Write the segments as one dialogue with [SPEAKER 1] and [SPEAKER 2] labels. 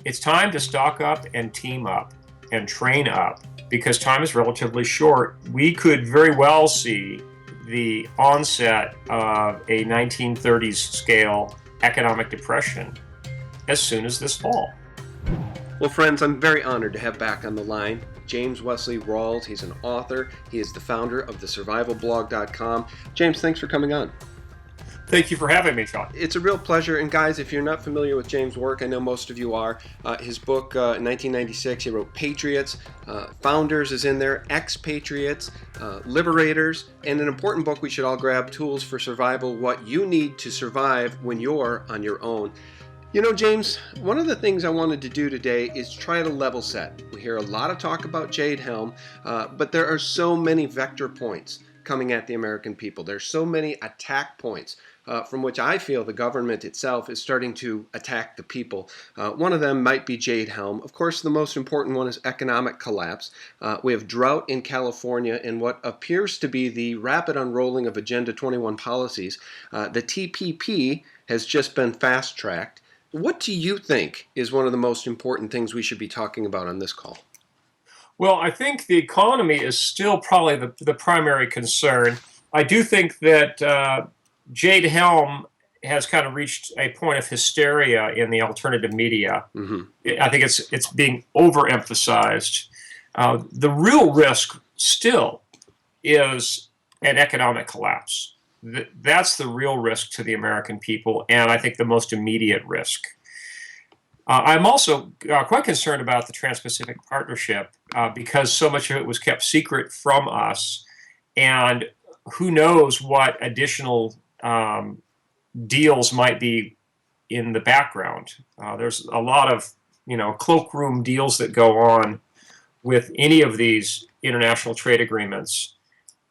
[SPEAKER 1] It's time to stock up and team up and train up because time is relatively short. We could very well see the onset of a 1930s scale economic depression as soon as this fall.
[SPEAKER 2] Well, friends, I'm very honored to have back on the line James Wesley Rawles. He's an author. He is the founder of the survivalblog.com. James, thanks for coming on.
[SPEAKER 1] Thank you for having me, Sean.
[SPEAKER 2] It's a real pleasure. And guys, if you're not familiar with James' work, I know most of you are. His book in 1996, he wrote Patriots. Founders is in there, Expatriates, Liberators, and an important book we should all grab, Tools for Survival, What You Need to Survive When You're on Your Own. You know, James, one of the things I wanted to do today is try to level set. We hear a lot of talk about JADE HELM, but there are so many vector points coming at the American people. There's so many attack points from which I feel the government itself is starting to attack the people. One of them might be JADE HELM. Of course, the most important one is economic collapse. We have drought in California and what appears to be the rapid unrolling of Agenda 21 policies. The TPP has just been fast-tracked. What do you think is one of the most important things we should be talking about on this call?
[SPEAKER 1] Well, I think the economy is still probably the primary concern. I do think that JADE HELM has kind of reached a point of hysteria in the alternative media. I think it's being overemphasized. The real risk still is an economic collapse. That's the real risk to the American people, and I think the most immediate risk. I'm also quite concerned about the Trans-Pacific Partnership because so much of it was kept secret from us, and who knows what additional deals might be in the background. There's a lot of, cloakroom deals that go on with any of these international trade agreements,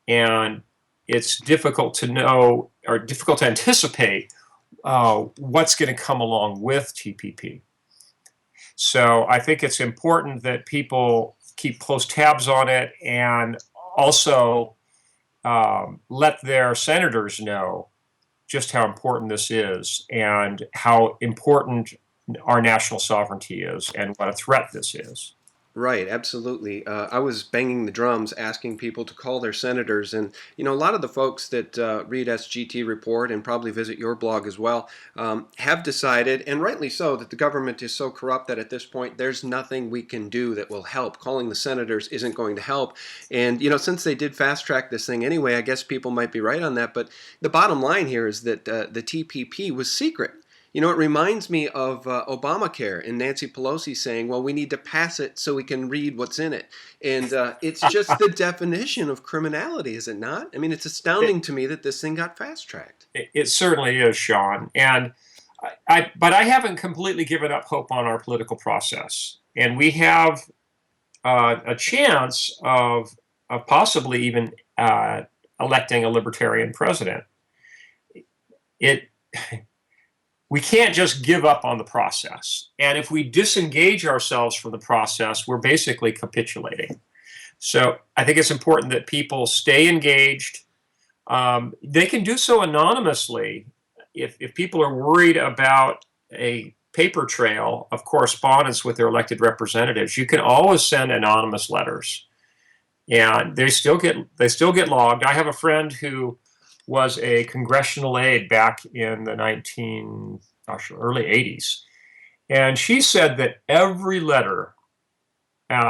[SPEAKER 1] and it's difficult to know or difficult to anticipate what's going to come along with TPP. So I think it's important that people keep close tabs on it and also let their senators know just how important this is and how important our national sovereignty is and what a threat this is.
[SPEAKER 2] Right, absolutely. I was banging the drums asking people to call their senators, and a lot of the folks that read SGT Report and probably visit your blog as well have decided, and rightly so, that the government is so corrupt that at this point there's nothing we can do that will help. Calling the senators isn't going to help. And since they did fast track this thing anyway, I guess people might be right on that. But the bottom line here is that the TPP was secret. It reminds me of Obamacare and Nancy Pelosi saying, well, we need to pass it so we can read what's in it. And it's just the definition of criminality, is it not? I mean, it's astounding to me that this thing got fast-tracked.
[SPEAKER 1] It certainly is, Sean. And but I haven't completely given up hope on our political process. And we have a chance of possibly even electing a libertarian president. We can't just give up on the process. And if we disengage ourselves from the process, we're basically capitulating. So I think it's important that people stay engaged. They can do so anonymously. If people are worried about a paper trail of correspondence with their elected representatives, you can always send anonymous letters. And they still get logged. I have a friend who was a congressional aide back in the early 80s. And she said that every letter,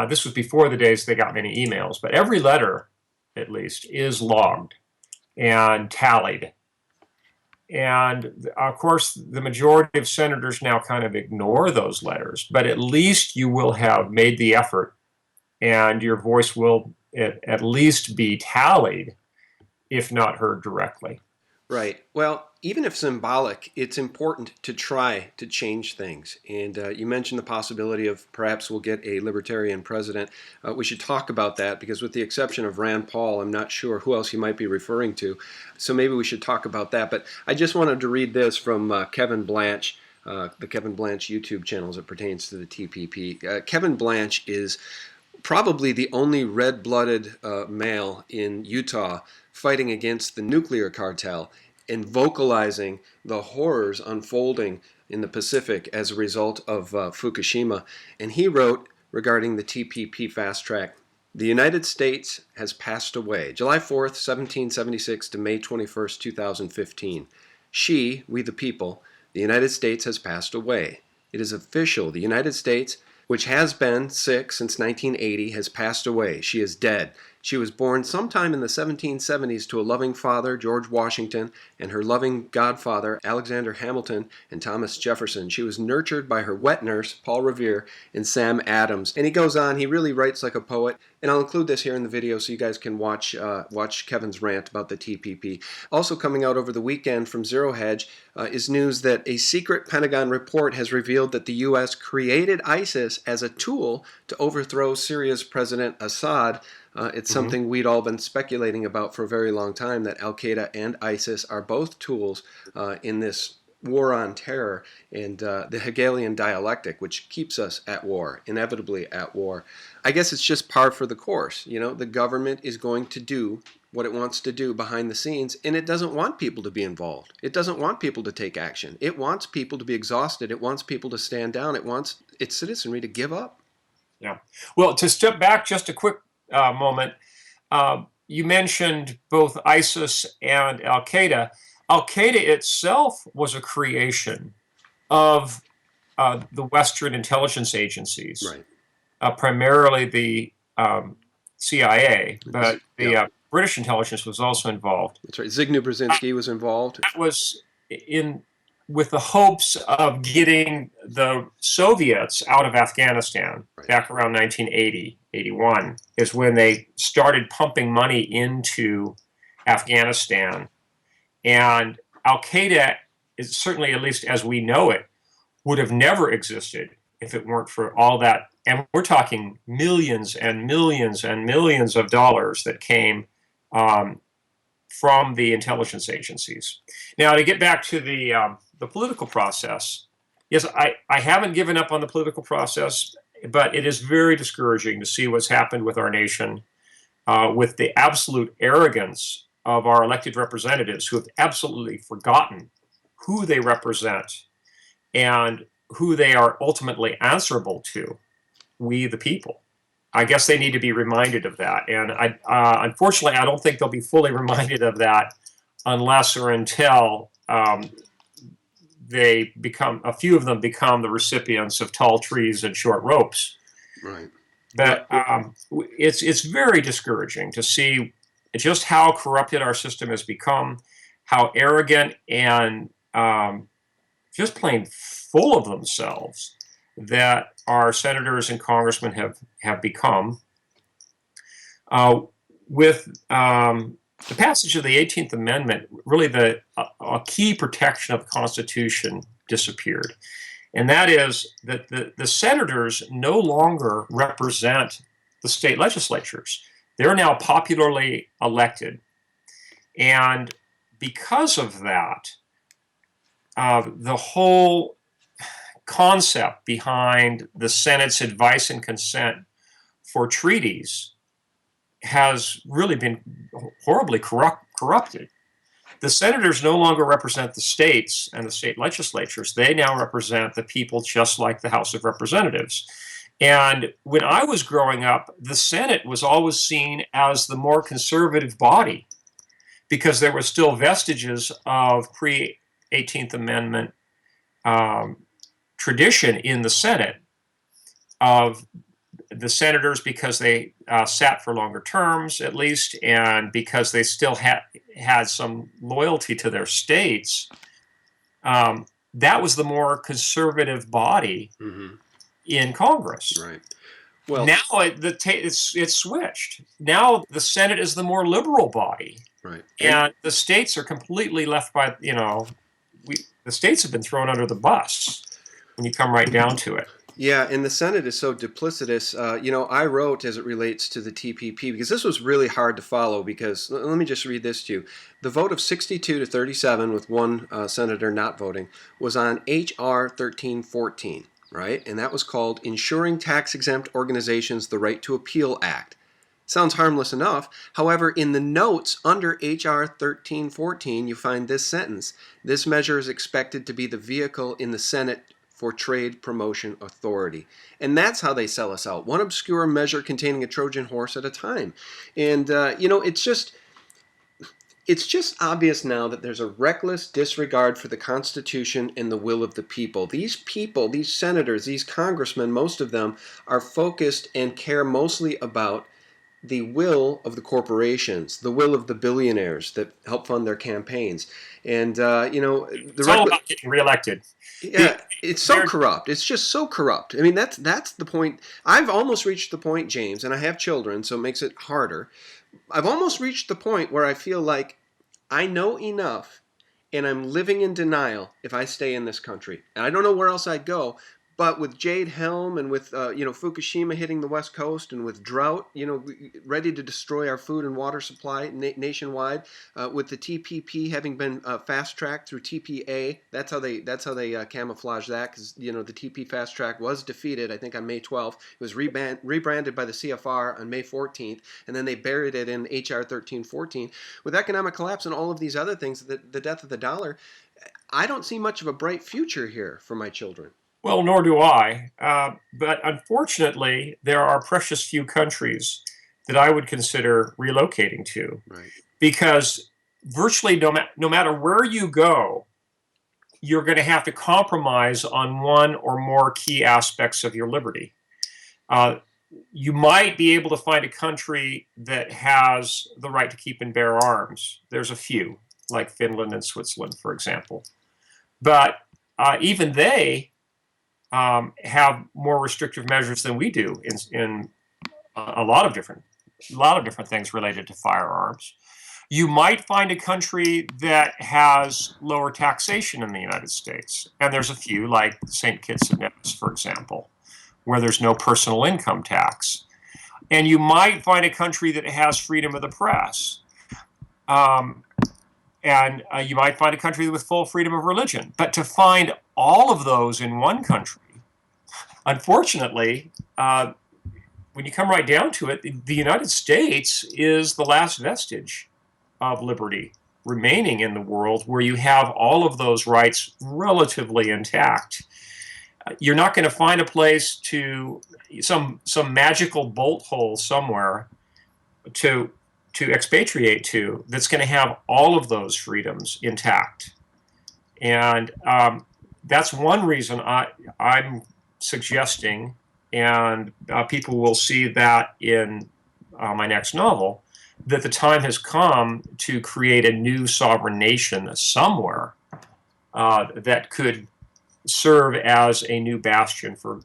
[SPEAKER 1] this was before the days they got many emails, but every letter, at least, is logged and tallied. And of course, the majority of senators now kind of ignore those letters, but at least you will have made the effort and your voice will at least be tallied, if not heard directly.
[SPEAKER 2] Right. Well, even if symbolic, it's important to try to change things. And you mentioned the possibility of perhaps we'll get a libertarian president. We should talk about that because with the exception of Rand Paul, I'm not sure who else you might be referring to. So maybe we should talk about that. But I just wanted to read this from Kevin Blanche, the Kevin Blanche YouTube channel as it pertains to the TPP. Kevin Blanche is probably the only red-blooded male in Utah fighting against the nuclear cartel and vocalizing the horrors unfolding in the Pacific as a result of Fukushima. And he wrote regarding the TPP fast track, "The United States has passed away, July 4th, 1776 to May 21st, 2015. We the people, the United States has passed away. It is official. The United States, which has been sick since 1980, has passed away. She is dead. She was born sometime in the 1770s to a loving father, George Washington, and her loving godfather, Alexander Hamilton and Thomas Jefferson. She was nurtured by her wet nurse, Paul Revere, and Sam Adams." And he goes on. He really writes like a poet. And I'll include this here in the video so you guys can watch Kevin's rant about the TPP. Also coming out over the weekend from Zero Hedge is news that a secret Pentagon report has revealed that the U.S. created ISIS as a tool to overthrow Syria's President Assad. It's something we'd all been speculating about for a very long time, that Al-Qaeda and ISIS are both tools in this war on terror and the Hegelian dialectic, which keeps us at war, inevitably at war. I guess it's just par for the course. You know, the government is going to do what it wants to do behind the scenes, and it doesn't want people to be involved. It doesn't want people to take action. It wants people to be exhausted. It wants people to stand down. It wants its citizenry to give up.
[SPEAKER 1] Yeah. Well, to step back just a quick moment, you mentioned both ISIS and Al-Qaeda. Al-Qaeda itself was a creation of the Western intelligence agencies,
[SPEAKER 2] right?
[SPEAKER 1] Primarily the CIA, but the British intelligence was also involved.
[SPEAKER 2] That's right. Zygmunt Brzezinski was involved.
[SPEAKER 1] That was with the hopes of getting the Soviets out of Afghanistan back around 1980, 81, is when they started pumping money into Afghanistan. And Al-Qaeda, is certainly, at least as we know it, would have never existed if it weren't for all that. And we're talking millions and millions and millions of dollars that came from the intelligence agencies. Now, to get back to the political process, yes, I haven't given up on the political process, but it is very discouraging to see what's happened with our nation, with the absolute arrogance of our elected representatives who have absolutely forgotten who they represent and who they are ultimately answerable to, we the people. I guess they need to be reminded of that. And unfortunately, I don't think they'll be fully reminded of that unless or until a few of them become the recipients of tall trees and short ropes.
[SPEAKER 2] Right.
[SPEAKER 1] But it's very discouraging to see just how corrupted our system has become, how arrogant and just plain full of themselves that our senators and congressmen have become. With the passage of the 18th Amendment, really a key protection of the Constitution disappeared. And that is that the senators no longer represent the state legislatures. They're now popularly elected. And because of that, the whole concept behind the Senate's advice and consent for treaties has really been horribly corrupted. The senators no longer represent the states and the state legislatures. They now represent the people, just like the House of Representatives. And when I was growing up, the Senate was always seen as the more conservative body because there were still vestiges of pre-18th Amendment tradition in the Senate of the senators, because they sat for longer terms at least, and because they still had some loyalty to their states. That was the more conservative body in Congress.
[SPEAKER 2] Right. Well,
[SPEAKER 1] now it's switched. Now the Senate is the more liberal body.
[SPEAKER 2] Right.
[SPEAKER 1] And the states are completely left by, the states have been thrown under the bus when you come right down to it.
[SPEAKER 2] Yeah, and the Senate is so duplicitous. I wrote as it relates to the TPP, because this was really hard to follow, because let me just read this to you. The vote of 62 to 37, with one senator not voting, was on H.R. 1314, right? And that was called Ensuring Tax-Exempt Organizations the Right to Appeal Act. Sounds harmless enough. However, in the notes under H.R. 1314, you find this sentence. This measure is expected to be the vehicle in the Senate for trade promotion authority. And that's how they sell us out. One obscure measure containing a Trojan horse at a time. And, it's just obvious now that there's a reckless disregard for the Constitution and the will of the people. These people, these senators, these congressmen, most of them are focused and care mostly about the will of the corporations, the will of the billionaires that help fund their campaigns. And,
[SPEAKER 1] It's all about getting reelected.
[SPEAKER 2] Yeah, it's so corrupt. It's just so corrupt. I mean, that's the point. I've almost reached the point, James, and I have children, so it makes it harder. I've almost reached the point where I feel like I know enough and I'm living in denial if I stay in this country. And I don't know where else I'd go. But with Jade Helm and with Fukushima hitting the West Coast and with drought, ready to destroy our food and water supply nationwide, with the TPP having been fast tracked through TPA, that's how they camouflage that, because the TP fast track was defeated. I think on May 12th, it was rebranded by the CFR on May 14th, and then they buried it in HR 1314. With economic collapse and all of these other things, the death of the dollar, I don't see much of a bright future here for my children.
[SPEAKER 1] Well, nor do I. But unfortunately, there are precious few countries that I would consider relocating to.
[SPEAKER 2] Right.
[SPEAKER 1] Because virtually no matter where you go, you're going to have to compromise on one or more key aspects of your liberty. You might be able to find a country that has the right to keep and bear arms. There's a few, like Finland and Switzerland, for example. But even they have more restrictive measures than we do in a lot of different things related to firearms. You might find a country that has lower taxation in the United States, and there's a few, like St. Kitts and Nevis, for example, where there's no personal income tax. And you might find a country that has freedom of the press. And you might find a country with full freedom of religion. But to find all of those in one country, unfortunately, when you come right down to it, the United States is the last vestige of liberty remaining in the world where you have all of those rights relatively intact. You're not going to find a place some magical bolt hole somewhere to expatriate to that's going to have all of those freedoms intact. And that's one reason I'm suggesting, and people will see that in my next novel, that the time has come to create a new sovereign nation somewhere that could serve as a new bastion for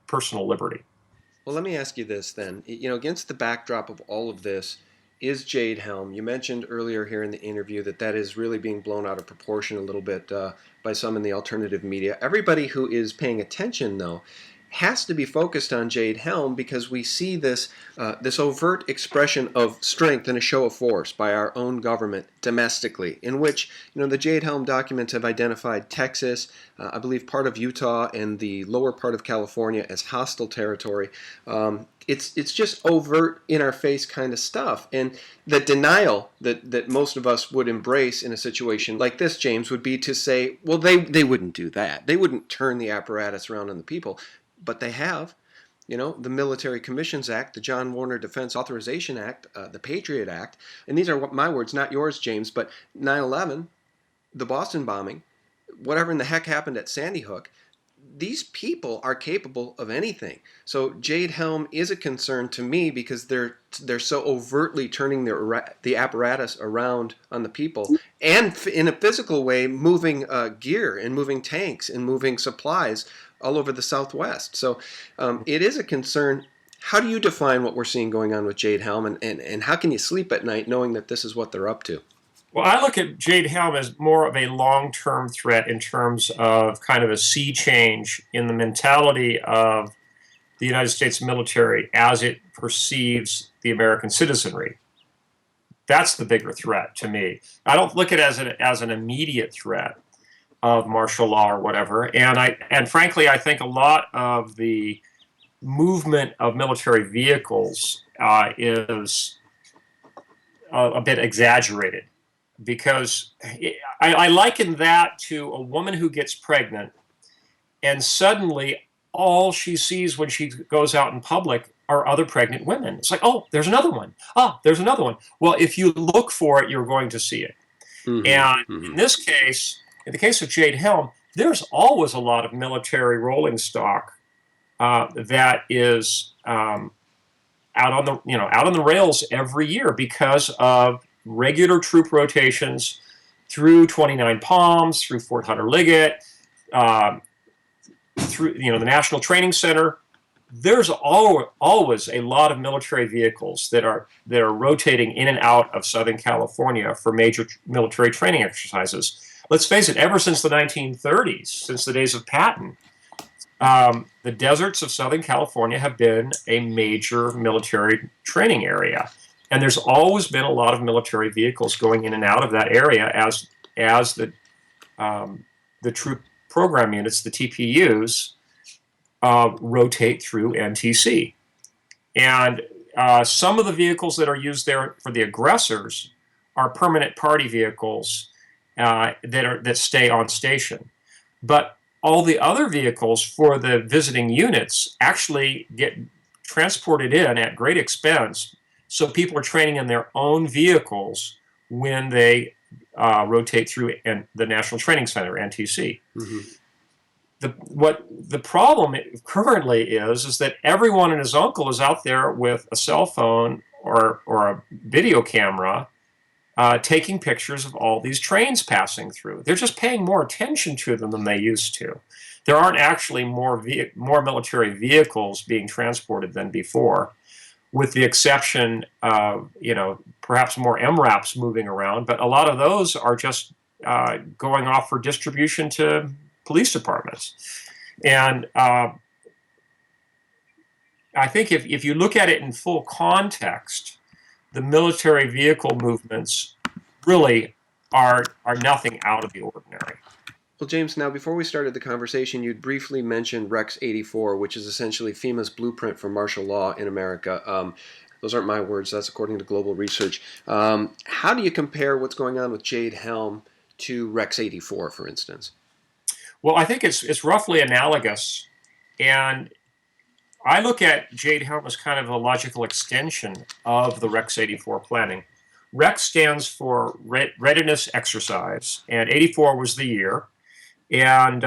[SPEAKER 1] personal liberty.
[SPEAKER 2] Well, let me ask you this then. Against the backdrop of all of this is Jade Helm. You mentioned earlier here in the interview that is really being blown out of proportion a little bit by some in the alternative media. Everybody who is paying attention, though, has to be focused on Jade Helm because we see this overt expression of strength and a show of force by our own government domestically, in which the Jade Helm documents have identified Texas, I believe part of Utah, and the lower part of California as hostile territory. It's just overt, in-our-face kind of stuff. And the denial that most of us would embrace in a situation like this, James, would be to say, well, they wouldn't do that. They wouldn't turn the apparatus around on the people. But they have. The Military Commissions Act, the John Warner Defense Authorization Act, the Patriot Act. And these are my words, not yours, James, but 9/11, the Boston bombing, whatever in the heck happened at Sandy Hook. These people are capable of anything. So Jade Helm is a concern to me because they're so overtly turning the apparatus around on the people, and in a physical way moving gear and moving tanks and moving supplies all over the Southwest. So it is a concern. How do you define what we're seeing going on with Jade Helm, and how can you sleep at night knowing that this is what they're up to?
[SPEAKER 1] Well, I look at Jade Helm as more of a long-term threat in terms of kind of a sea change in the mentality of the United States military as it perceives the American citizenry. That's the bigger threat to me. I don't look at it as an immediate threat of martial law or whatever. And frankly, I think a lot of the movement of military vehicles is a bit exaggerated, because I liken that to a woman who gets pregnant and suddenly all she sees when she goes out in public are other pregnant women. It's like, oh, there's another one. Oh, there's another one. Well, if you look for it, you're going to see it. And in this case, in the case of Jade Helm, there's always a lot of military rolling stock that is out on the rails every year because of regular troop rotations through 29 Palms, through Fort Hunter Liggett, through the National Training Center. There's always a lot of military vehicles that are rotating in and out of Southern California for major military training exercises. Let's face it, ever since the 1930s, since the days of Patton, the deserts of Southern California have been a major military training area. And there's always been a lot of military vehicles going in and out of that area as the troop program units, the TPUs, rotate through NTC. And some of the vehicles that are used there for the aggressors are permanent party vehicles that stay on station. But all the other vehicles for the visiting units actually get transported in at great expense. So people are training in their own vehicles when they rotate through the National Training Center, NTC. What the problem currently is that everyone and his uncle is out there with a cell phone or a video camera taking pictures of all these trains passing through. They're just paying more attention to them than they used to. There aren't actually more military vehicles being transported than before, with the exception of, perhaps more MRAPs moving around, but a lot of those are just going off for distribution to police departments. And I think if you look at it in full context, the military vehicle movements really are nothing out of the ordinary.
[SPEAKER 2] Well, James, now before we started the conversation, you'd briefly mentioned Rex 84, which is essentially FEMA's blueprint for martial law in America. Those aren't my words, that's according to Global Research. How do you compare what's going on with Jade Helm to Rex 84, for instance?
[SPEAKER 1] Well, I think it's roughly analogous, and I look at Jade Helm as kind of a logical extension of the Rex 84 planning. Rex stands for Readiness Exercise, and 84 was the year. And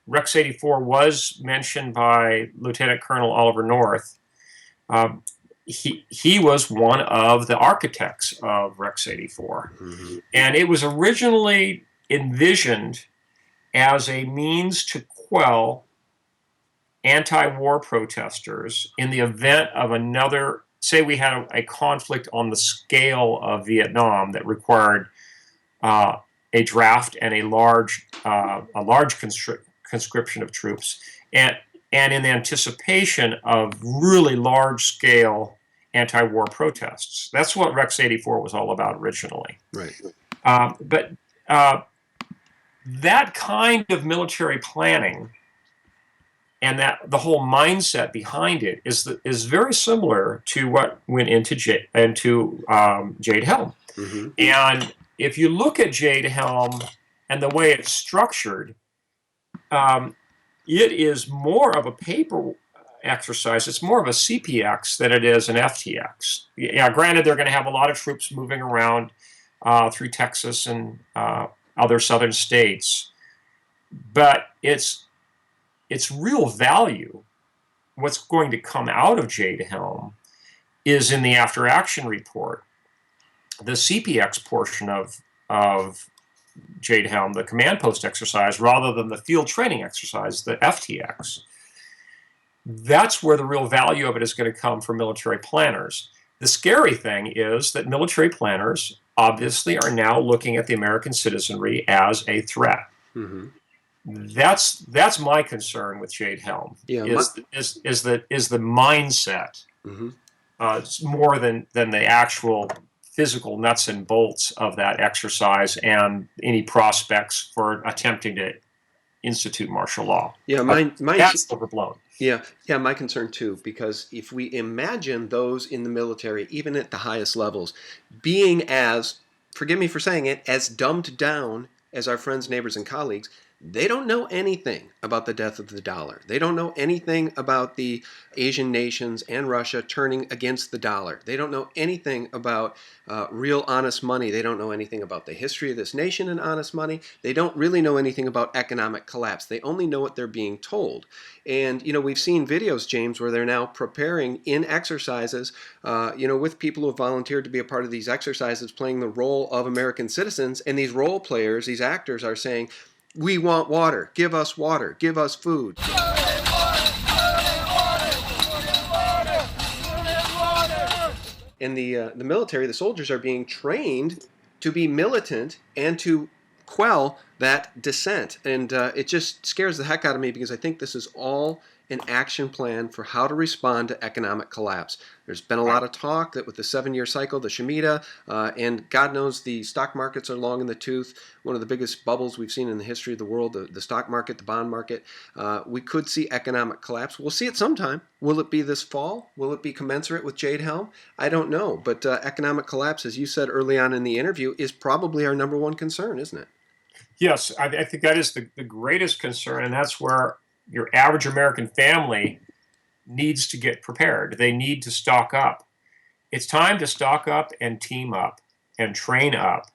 [SPEAKER 1] Rex 84 was mentioned by Lieutenant Colonel Oliver North. He was one of the architects of Rex 84. And it was originally envisioned as a means to quell anti-war protesters in the event of another, say we had a conflict on the scale of Vietnam that required a draft and a large conscription of troops, and in anticipation of really large-scale anti-war protests. That's what Rex 84 was all about originally.
[SPEAKER 2] Right.
[SPEAKER 1] But that kind of military planning and that the whole mindset behind it is very similar to what went into Jade Helm. And if you look at Jade Helm and the way it's structured, it is more of a paper exercise. It's more of a CPX than it is an FTX. Yeah, granted, they're going to have a lot of troops moving around through Texas and other southern states, but its real value, what's going to come out of Jade Helm, is in the after-action report. The CPX portion of Jade Helm, the command post exercise, rather than the field training exercise, the FTX. That's where the real value of it is going to come for military planners. The scary thing is that military planners obviously are now looking at the American citizenry as a threat. That's my concern with Jade Helm.
[SPEAKER 2] Yeah,
[SPEAKER 1] is the mindset more than the actual physical nuts and bolts of that exercise and any prospects for attempting to institute martial law.
[SPEAKER 2] Yeah,
[SPEAKER 1] That's overblown.
[SPEAKER 2] Yeah, my concern too, because if we imagine those in the military, even at the highest levels, being as, forgive me for saying it, as dumbed down as our friends, neighbors, and colleagues, they don't know anything about the death of the dollar. They don't know anything about the Asian nations and Russia turning against the dollar. They don't know anything about real honest money. They don't know anything about the history of this nation and honest money. They don't really know anything about economic collapse. They only know what they're being told. And, we've seen videos, James, where they're now preparing in exercises, with people who have volunteered to be a part of these exercises, playing the role of American citizens. And these role players, these actors are saying, we want water, give us food. And the military, the soldiers are being trained to be militant and to quell that dissent. And it just scares the heck out of me, because I think this is all an action plan for how to respond to economic collapse. There's been a lot of talk that with the 7-year cycle, the Shemitah, and God knows the stock markets are long in the tooth, one of the biggest bubbles we've seen in the history of the world, the stock market, the bond market. We could see economic collapse. We'll see it sometime. Will it be this fall? Will it be commensurate with JADE HELM? I don't know. But economic collapse, as you said early on in the interview, is probably our number one concern, isn't it?
[SPEAKER 1] Yes, I think that is the greatest concern, and that's where your average American family needs to get prepared. They need to stock up. It's time to stock up and team up and train up,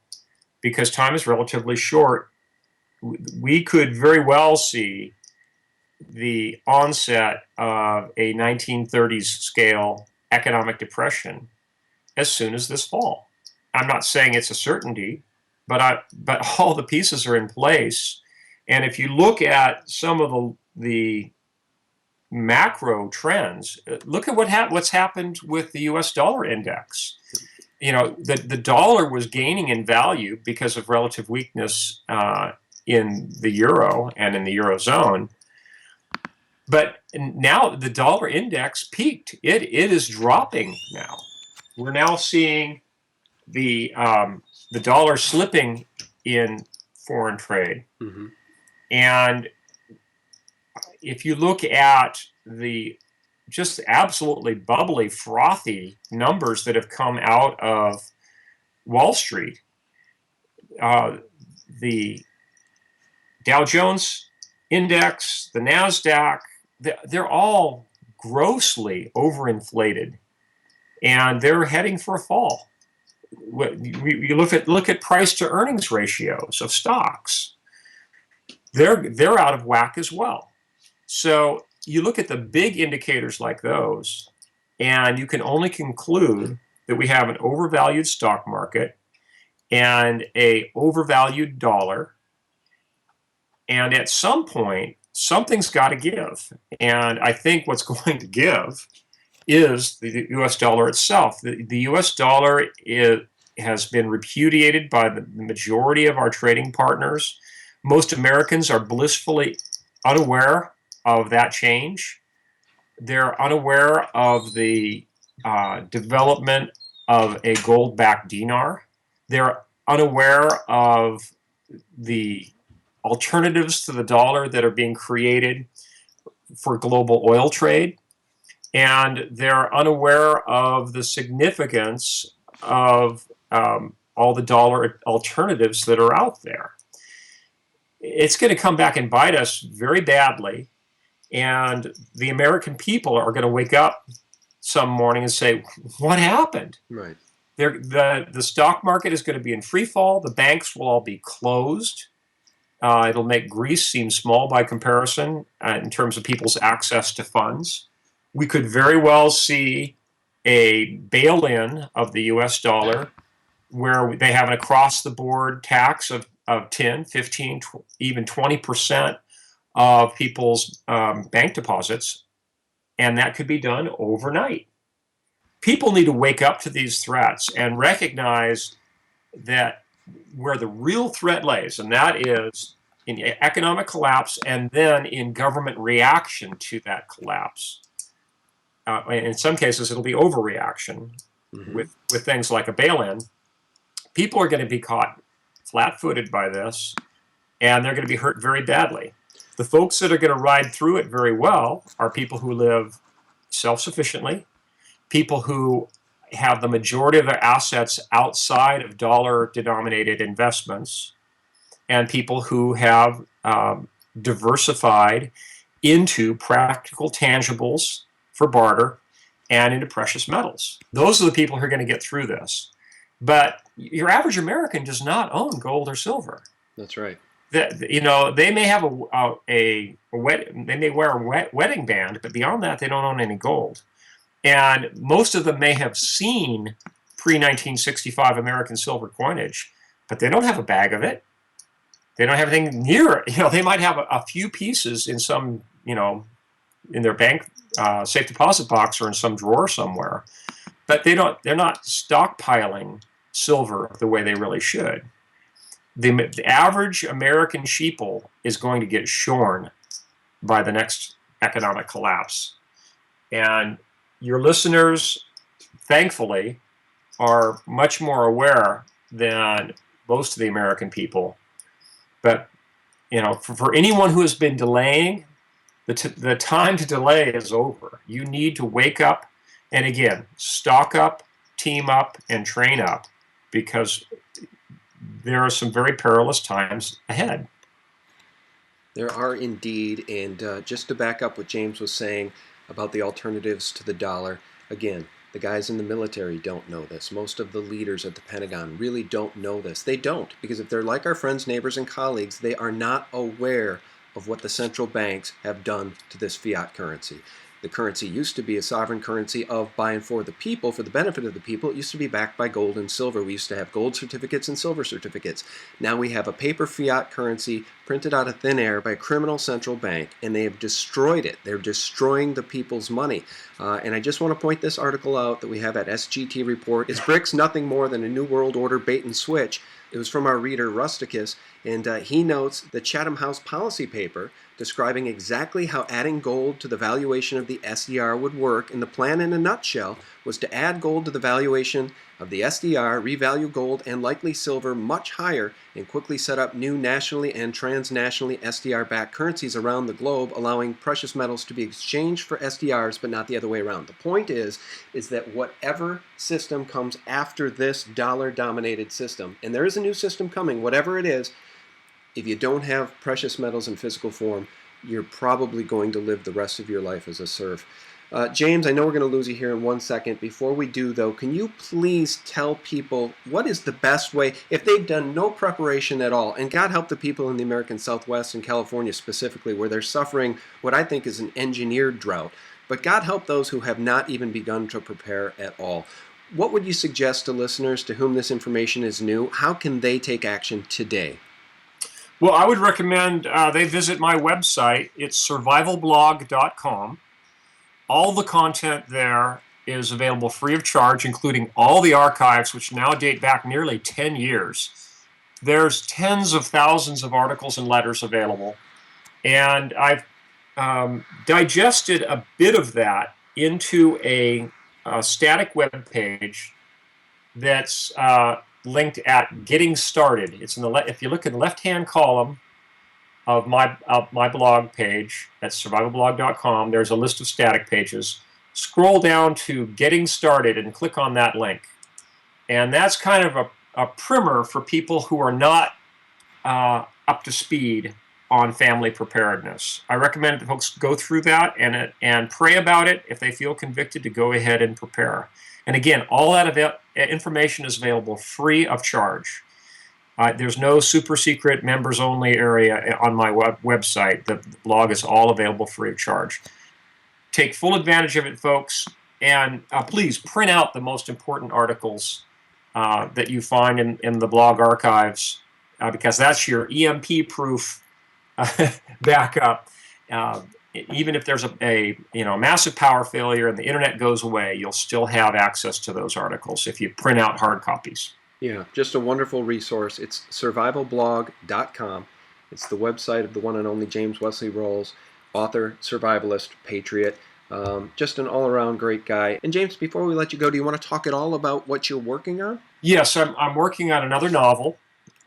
[SPEAKER 1] because time is relatively short. We could very well see the onset of a 1930s scale economic depression as soon as this fall. I'm not saying it's a certainty, but all the pieces are in place. And if you look at some of the macro trends, look at what's happened with the U.S. dollar index. The dollar was gaining in value because of relative weakness in the euro and in the eurozone. But now the dollar index peaked. It is dropping now. We're now seeing the dollar slipping in foreign trade.
[SPEAKER 2] Mm-hmm.
[SPEAKER 1] And if you look at the just absolutely bubbly, frothy numbers that have come out of Wall Street, the Dow Jones index, the NASDAQ, they're all grossly overinflated, and they're heading for a fall. You look at price to earnings ratios of stocks. They're out of whack as well. So you look at the big indicators like those, and you can only conclude that we have an overvalued stock market and a overvalued dollar. And at some point, something's got to give. And I think what's going to give is the U.S. dollar itself. The U.S. dollar has been repudiated by the majority of our trading partners. Most Americans are blissfully unaware of that change. They're unaware of the development of a gold-backed dinar. They're unaware of the alternatives to the dollar that are being created for global oil trade. And they're unaware of the significance of all the dollar alternatives that are out there. It's going to come back and bite us very badly. And the American people are going to wake up some morning and say, what happened?
[SPEAKER 2] Right.
[SPEAKER 1] The stock market is going to be in free fall. The banks will all be closed. It'll make Greece seem small by comparison in terms of people's access to funds. We could very well see a bail-in of the U.S. dollar where they have an across-the-board tax of 10, 15, even 20% of people's bank deposits, and that could be done overnight. People need to wake up to these threats and recognize that where the real threat lays, and that is in economic collapse and then in government reaction to that collapse. In some cases, it'll be overreaction with things like a bail-in. People are going to be caught flat-footed by this, and they're going to be hurt very badly. The folks that are going to ride through it very well are people who live self-sufficiently, people who have the majority of their assets outside of dollar-denominated investments, and people who have diversified into practical tangibles for barter and into precious metals. Those are the people who are going to get through this. But your average American does not own gold or silver.
[SPEAKER 2] That's right.
[SPEAKER 1] They may have they may wear a wedding band, but beyond that, they don't own any gold. And most of them may have seen pre-1965 American silver coinage, but they don't have a bag of it. They don't have anything near it. They might have a few pieces in some, in their bank safe deposit box or in some drawer somewhere, but they're not stockpiling silver the way they really should. The average American sheeple is going to get shorn by the next economic collapse. And your listeners, thankfully, are much more aware than most of the American people. But, for anyone who has been delaying, the time to delay is over. You need to wake up and, again, stock up, team up, and train up, because there are some very perilous times ahead.
[SPEAKER 2] There are indeed, and just to back up what James was saying about the alternatives to the dollar, again, the guys in the military don't know this. Most of the leaders at the Pentagon really don't know this. They don't, because if they're like our friends, neighbors, and colleagues, they are not aware of what the central banks have done to this fiat currency. The currency used to be a sovereign currency of, by, and for the people, for the benefit of the people. It used to be backed by gold and silver. We used to have gold certificates and silver certificates. Now we have a paper fiat currency printed out of thin air by a criminal central bank, and they have destroyed it. They're destroying the people's money. And I just want to point this article out that we have at SGT Report. Is BRICS nothing more than a New World Order bait and switch? It was from our reader, Rusticus, and he notes the Chatham House policy paper describing exactly how adding gold to the valuation of the SDR would work, and the plan in a nutshell was to add gold to the valuation of the SDR, revalue gold and likely silver much higher, and quickly set up new nationally and transnationally SDR-backed currencies around the globe, allowing precious metals to be exchanged for SDRs, but not the other way around. The point is that whatever system comes after this dollar-dominated system, and there is a new system coming, whatever it is, if you don't have precious metals in physical form, you're probably going to live the rest of your life as a serf. James, I know we're going to lose you here in 1 second. Before we do, though, can you please tell people what is the best way, if they've done no preparation at all, and God help the people in the American Southwest and California specifically, where they're suffering what I think is an engineered drought, but God help those who have not even begun to prepare at all. What would you suggest to listeners to whom this information is new? How can they take action today?
[SPEAKER 1] Well, I would recommend they visit my website. It's survivalblog.com. All the content there is available free of charge, including all the archives, which now date back nearly 10 years. There's tens of thousands of articles and letters available. And I've digested a bit of that into a static web page that's linked at Getting Started. It's in the if you look in the left-hand column of my blog page at survivalblog.com, there's a list of static pages. Scroll down to Getting Started and click on that link. And that's kind of a primer for people who are not up to speed on family preparedness. I recommend that folks go through that and pray about it if they feel convicted to go ahead and prepare. And again, all that information is available free of charge. There's no super secret members only area on my website. The blog is all available free of charge. Take full advantage of it, folks, and please print out the most important articles that you find in the blog archives, because that's your EMP-proof backup. Even if there's a massive power failure and the internet goes away, you'll still have access to those articles if you print out hard copies.
[SPEAKER 2] Yeah, just a wonderful resource. It's survivalblog.com. It's the website of the one and only James Wesley Rawles, author, survivalist, patriot. Just an all-around great guy. And James, before we let you go, do you want to talk at all about what you're working on?
[SPEAKER 1] Yes, I'm working on another novel.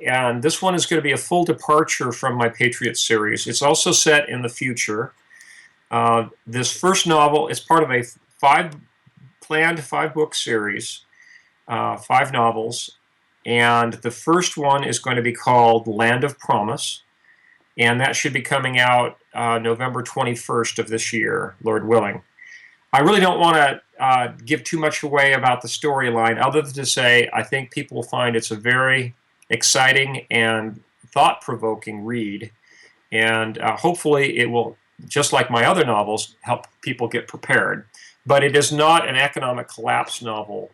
[SPEAKER 1] And this one is going to be a full departure from my Patriot series. It's also set in the future. This first novel is part of a planned five-book series, 5 novels. And the first one is going to be called Land of Promise. And that should be coming out November 21st of this year, Lord willing. I really don't want to give too much away about the storyline, other than to say I think people will find it's a very exciting and thought-provoking read. And hopefully it will, just like my other novels, help people get prepared. But it is not an economic collapse novel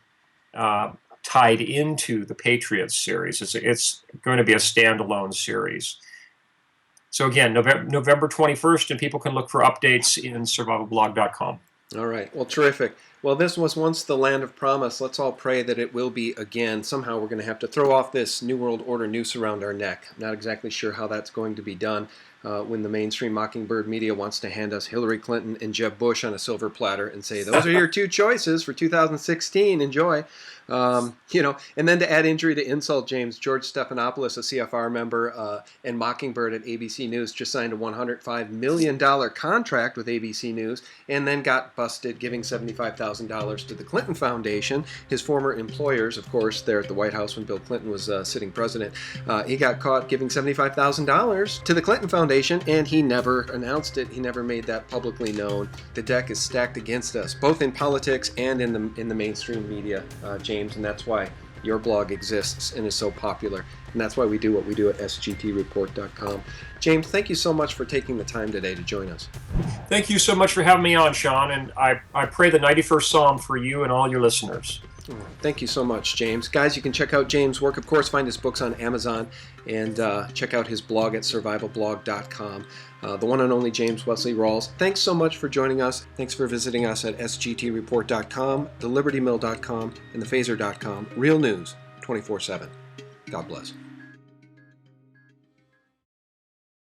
[SPEAKER 1] tied into the Patriots series. It's going to be a standalone series. So again, November 21st, and people can look for updates in survivalblog.com.
[SPEAKER 2] All right. Well, terrific. Well, this was once the land of promise. Let's all pray that it will be again. Somehow we're going to have to throw off this New World Order noose around our neck. I'm not exactly sure how that's going to be done when the mainstream Mockingbird media wants to hand us Hillary Clinton and Jeb Bush on a silver platter and say, those are your 2 choices for 2016. Enjoy. And then to add injury to insult, James, George Stephanopoulos, a CFR member, and Mockingbird at ABC News just signed a $105 million contract with ABC News and then got busted giving $75,000 to the Clinton Foundation, his former employers, of course, there at the White House when Bill Clinton was sitting president. He got caught giving $75,000 to the Clinton Foundation, and he never announced it. He never made that publicly known. The deck is stacked against us, both in politics and in the mainstream media, James, and that's why your blog exists and is so popular, and that's why we do what we do at sgtreport.com. James, thank you so much for taking the time today to join us.
[SPEAKER 1] Thank you so much for having me on, Sean, and I pray the 91st Psalm for you and all your listeners.
[SPEAKER 2] Thank you so much, James. Guys, you can check out James' work. Of course, find his books on Amazon and check out his blog at survivalblog.com. The one and only James Wesley Rawles. Thanks so much for joining us. Thanks for visiting us at sgtreport.com, thelibertymill.com, and thephaser.com. Real news 24/7. God bless.